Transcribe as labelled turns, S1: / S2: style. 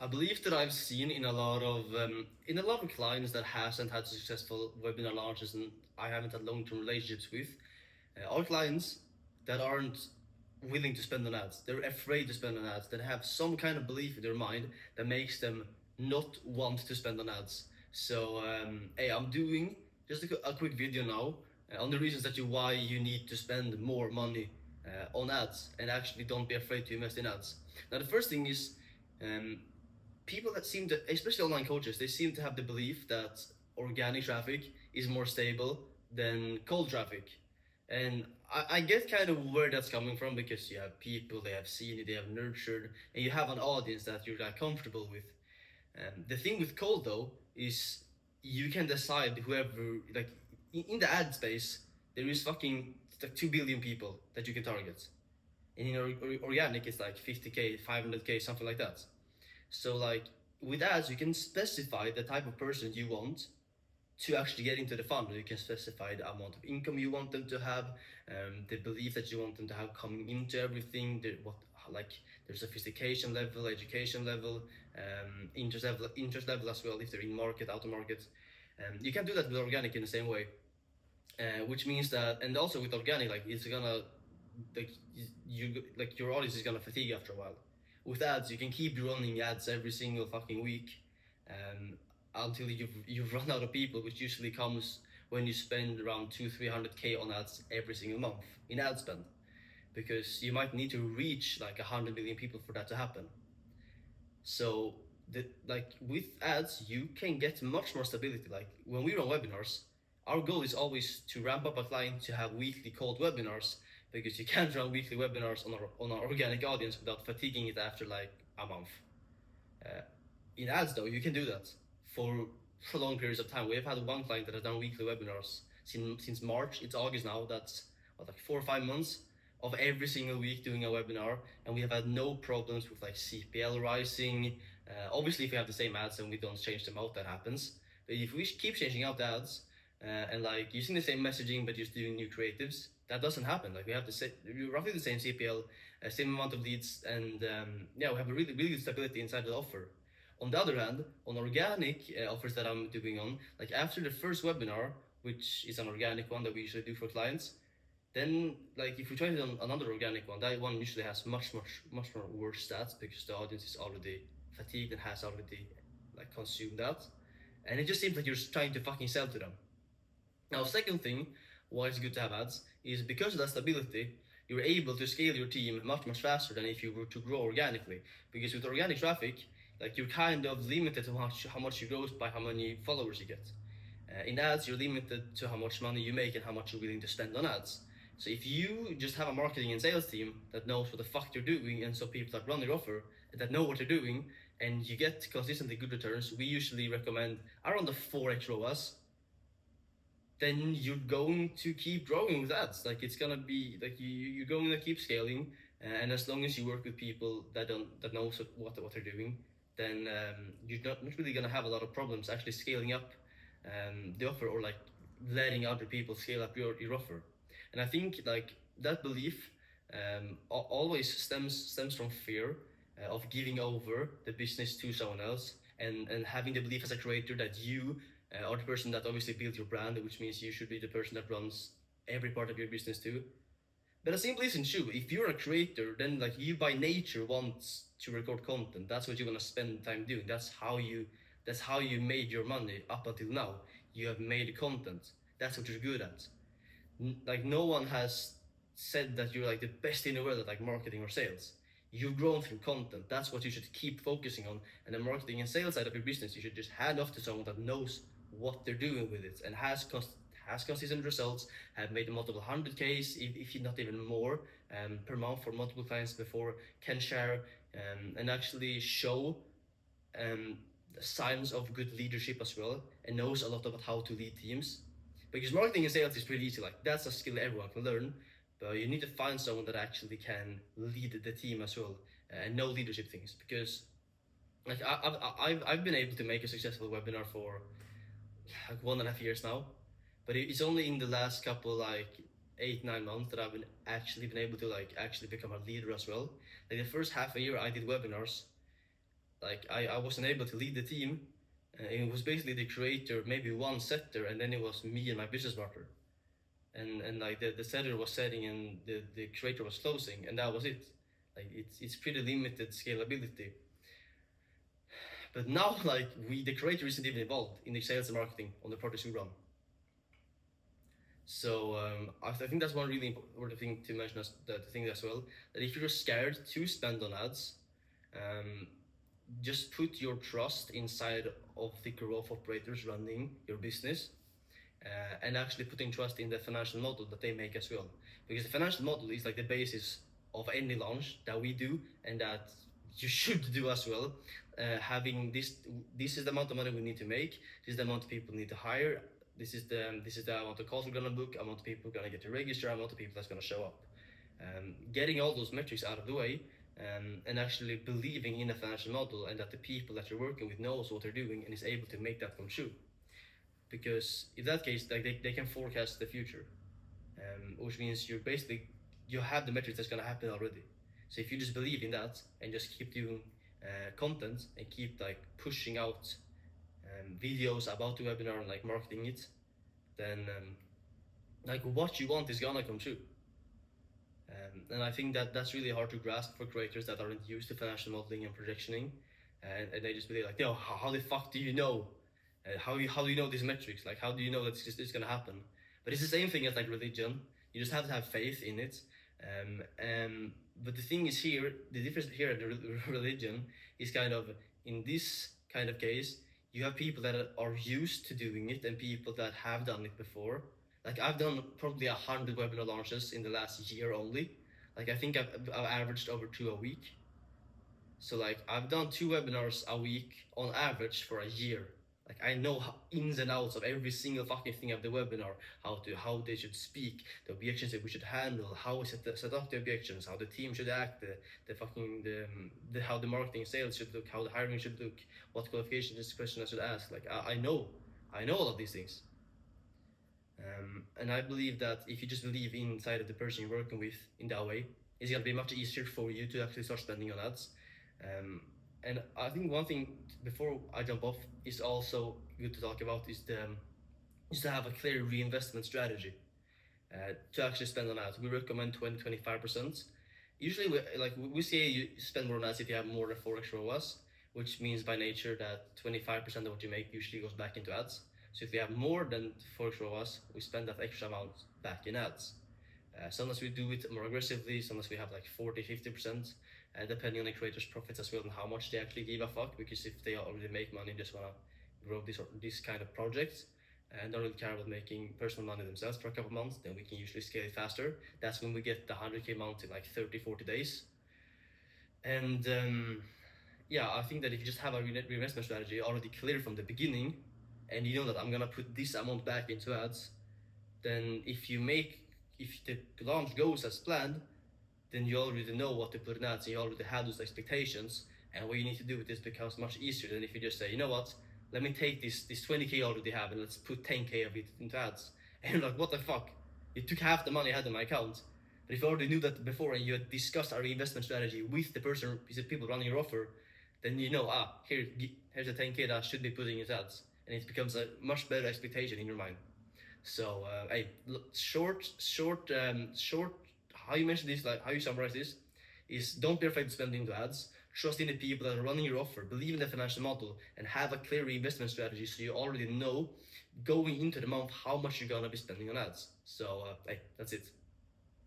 S1: a belief that I've seen in a lot of clients that hasn't had successful webinar launches and I haven't had long-term relationships with, are clients that aren't willing to spend on ads. They're afraid to spend on ads. That have some kind of belief in their mind that makes them not want to spend on ads. So hey, I'm doing just a quick video now on the reasons why you need to spend more money on ads, and actually don't be afraid to invest in ads. Now the first thing is, people that seem to, especially online coaches, they seem to have the belief that organic traffic is more stable than cold traffic. And I get kind of where that's coming from, because you have people, they have seen it, they have nurtured, and you have an audience that you're like comfortable with. The thing with cold though is you can decide whoever, like in the ad space, there is fucking like 2 billion people that you can target. And in organic, it's like 50K, 500K, something like that. So like with ads, you can specify the type of person you want to actually get into the funnel. You can specify the amount of income you want them to have, the belief that you want them to have coming into everything, their sophistication level, education level, interest level as well, if they're in market, out of market. You can do that with organic in the same way, which means that, and also with organic, like it's gonna, your audience is gonna fatigue after a while. With ads, you can keep running ads every single fucking week, until you've run out of people, which usually comes when you spend around 200-300K on ads every single month in ad spend, because you might need to reach like 100 million people for that to happen. So with ads, you can get much more stability. Like when we run webinars, our goal is always to ramp up a client to have weekly cold webinars, because you can't run weekly webinars on our organic audience without fatiguing it after like a month. In ads though, you can do that for long periods of time. We have had one client that has done weekly webinars since March. It's August now. That's like 4 or 5 months of every single week doing a webinar, and we have had no problems with like CPL rising. Obviously, if we have the same ads and we don't change them out, that happens. But if we keep changing out the ads and like using the same messaging but just doing new creatives, that doesn't happen. Like we have roughly the same CPL, same amount of leads, and yeah, we have a really good stability inside the offer. On the other hand, on organic offers that I'm doing on, like after the first webinar, which is an organic one that we usually do for clients, then like if we try it on another organic one, that one usually has much more worse stats, because the audience is already fatigued and has already like consumed that, and it just seems like you're trying to fucking sell to them. Now, second thing why it's good to have ads is because of that stability, you're able to scale your team much faster than if you were to grow organically. Because with organic traffic, like you're kind of limited to how much you grow by how many followers you get. In ads, you're limited to how much money you make and how much you're willing to spend on ads. So if you just have a marketing and sales team that knows what the fuck you're doing, and so people that run your offer that know what they're doing, and you get consistently good returns, we usually recommend around the 4x ROAS, then you're going to keep growing with ads. Like it's gonna be like you're going to keep scaling, and as long as you work with people that knows what they're doing, then you're not really gonna have a lot of problems actually scaling up the offer, or like letting other people scale up your offer. And I think like that belief always stems from fear of giving over the business to someone else, and having the belief as a creator that you are the person that obviously built your brand, which means you should be the person that runs every part of your business too. But the simply isn't true. If you're a creator, then like you by nature want to record content. That's what you're gonna spend time doing. That's how you made your money up until now. You have made content. That's what you're good at. Like no one has said that you're like the best in the world at like marketing or sales. You've grown through content. That's what you should keep focusing on. And the marketing and sales side of your business, you should just hand off to someone that knows what they're doing with it and has consistent results, have made multiple 100Ks, if not even more, per month for multiple clients before, can share and actually show signs of good leadership as well, and knows a lot about how to lead teams. Because marketing and sales is pretty easy. Like that's a skill everyone can learn, but you need to find someone that actually can lead the team as well and know leadership things. Because like I've been able to make a successful webinar for like 1.5 years now, but it's only in the last couple like 8-9 months that I've been able to like actually become a leader as well. Like the first half a year I did webinars, like I wasn't able to lead the team. It was basically the creator, maybe one setter, and then it was me and my business partner. And like the setter was setting and the creator was closing, and that was it. Like it's pretty limited scalability. But now, like the creator isn't even involved in the sales and marketing on the projects we run. So I think that's one really important thing to mention as well, that if you're scared to spend on ads, just put your trust inside of the growth operators running your business, and actually putting trust in the financial model that they make as well. Because the financial model is like the basis of any launch that we do and that you should do as well. Having this is the amount of money we need to make, this is the amount of people we need to hire, this is the amount of calls we're gonna book, amount of people gonna get to register, amount of people that's gonna show up. Getting all those metrics out of the way, and actually believing in a financial model and that the people that you're working with knows what they're doing and is able to make that come true. Because in that case, like they can forecast the future, which means you have the metrics that's gonna happen already. So if you just believe in that and just keep doing content and keep like pushing out videos about the webinar and like marketing it, then like what you want is gonna come true. And I think that's really hard to grasp for creators that aren't used to financial modeling and projectioning, and they just believe like, yo, how the fuck do you know? How do you know these metrics? Like, how do you know that it's gonna happen? But it's the same thing as like religion. You just have to have faith in it. But the thing is here, the difference here in the religion is kind of, in this kind of case, you have people that are used to doing it and people that have done it before. Like I've done probably 100 webinar launches in the last year only. Like I think I've averaged over 2 a week. So like I've done 2 webinars a week on average for a year. Like I know ins and outs of every single fucking thing of the webinar, how they should speak, the objections that we should handle, how we set up the objections, how the team should act, how the marketing sales should look, how the hiring should look, what qualifications question I should ask. Like I know all of these things. And I believe that if you just believe inside of the person you're working with in that way, it's gonna be much easier for you to actually start spending on ads. And I think one thing before I jump off is also good to talk about is to have a clear reinvestment strategy to actually spend on ads. We recommend 20-25%. Usually, we say you spend more on ads if you have more than 4x ROAS, which means by nature that 25% of what you make usually goes back into ads. So if we have more than 4x ROAS, we spend that extra amount back in ads. Sometimes we do it more aggressively, sometimes we have like 40-50%, depending on the creator's profits as well and how much they actually give a fuck, because if they already make money and just want to grow this kind of projects and don't really care about making personal money themselves for a couple months, then we can usually scale it faster. That's when we get the 100k amount in like 30-40 days. And yeah, I think that if you just have a reinvestment strategy already clear from the beginning, and you know that I'm gonna put this amount back into ads, then if the launch goes as planned, then you already know what to put in ads and you already have those expectations, and what you need to do with this becomes much easier than if you just say, you know what, let me take this 20k I already have and let's put 10k of it into ads. And you're like, what the fuck? You took half the money I had in my account. But if you already knew that before and you had discussed our investment strategy with the people running your offer, then you know, here's a 10k that I should be putting into ads. And it becomes a much better expectation in your mind. So, short, how you mention this, like how you summarize this, is don't be afraid to spend into ads. Trust in the people that are running your offer, believe in the financial model, and have a clear investment strategy so you already know going into the month how much you're gonna be spending on ads. So, that's it.